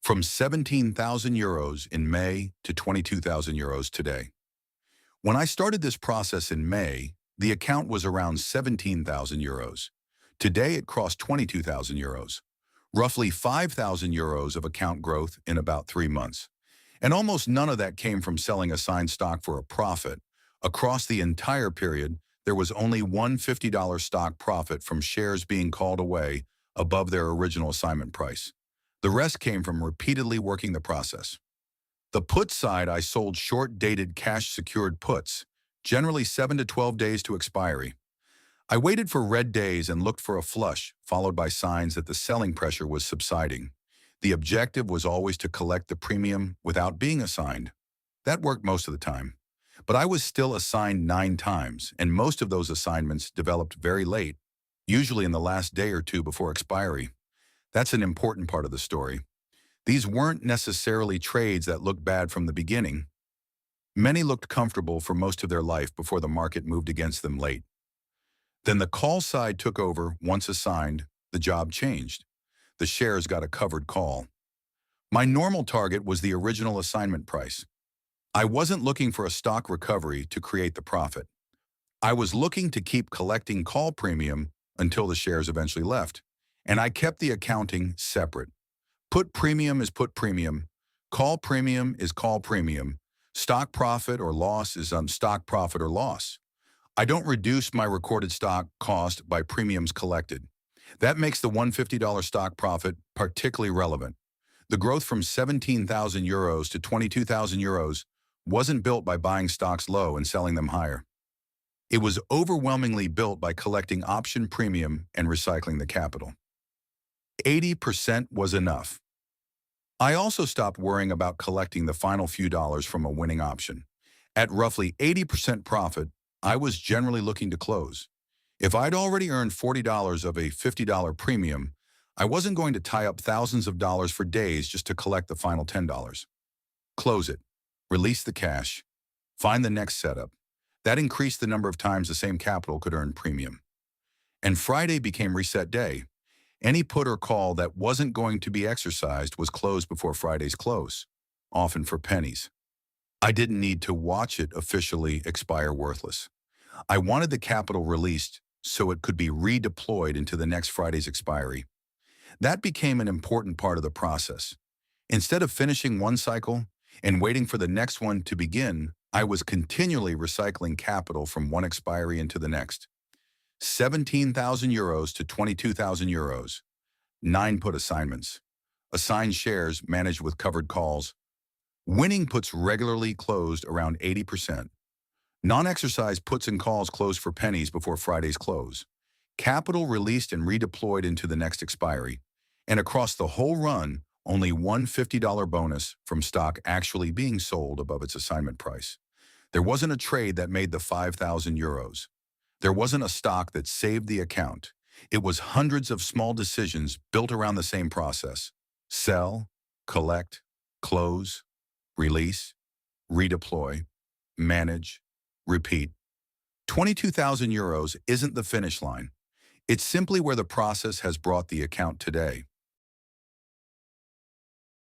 from 17,000 euros in May to 22,000 euros today. When I started this process in May, the account was around 17,000 euros. Today it crossed 22,000 euros, roughly 5,000 euros of account growth in about 3 months. And almost none of that came from selling assigned stock for a profit. Across the entire period, there was only one $50 stock profit from shares being called away above their original assignment price. The rest came from repeatedly working the process. The put side, I sold short-dated cash-secured puts, generally 7 to 12 days to expiry. I waited for red days and looked for a flush, followed by signs that the selling pressure was subsiding. The objective was always to collect the premium without being assigned. That worked most of the time. But I was still assigned 9 times, and most of those assignments developed very late, usually in the last day or two before expiry. That's an important part of the story. These weren't necessarily trades that looked bad from the beginning. Many looked comfortable for most of their life before the market moved against them late. Then the call side took over. Once assigned, the job changed. The shares got a covered call. My normal target was the original assignment price. I wasn't looking for a stock recovery to create the profit. I was looking to keep collecting call premium until the shares eventually left, and I kept the accounting separate. Put premium is put premium. Call premium is call premium. Stock profit or loss is on stock profit or loss. I don't reduce my recorded stock cost by premiums collected. That makes the $150 stock profit particularly relevant. The growth from 17,000 euros to 22,000 euros wasn't built by buying stocks low and selling them higher. It was overwhelmingly built by collecting option premium and recycling the capital. 80% was enough. I also stopped worrying about collecting the final few dollars from a winning option. At roughly 80% profit, I was generally looking to close. If I'd already earned $40 of a $50 premium, I wasn't going to tie up thousands of dollars for days just to collect the final $10. Close it, release the cash, find the next setup. That increased the number of times the same capital could earn premium. And Friday became reset day. Any put or call that wasn't going to be exercised was closed before Friday's close, often for pennies. I didn't need to watch it officially expire worthless. I wanted the capital released so it could be redeployed into the next Friday's expiry. That became an important part of the process. Instead of finishing one cycle and waiting for the next one to begin, I was continually recycling capital from one expiry into the next. 17,000 euros to 22,000 euros. 9 put assignments. Assigned shares managed with covered calls. Winning puts regularly closed around 80%. Non-exercised puts and calls closed for pennies before Friday's close. Capital released and redeployed into the next expiry. And across the whole run, only one $50 bonus from stock actually being sold above its assignment price. There wasn't a trade that made the 5,000 euros. There wasn't a stock that saved the account. It was hundreds of small decisions built around the same process. Sell, collect, close, release, redeploy, manage, repeat. 22,000 euros isn't the finish line. It's simply where the process has brought the account today.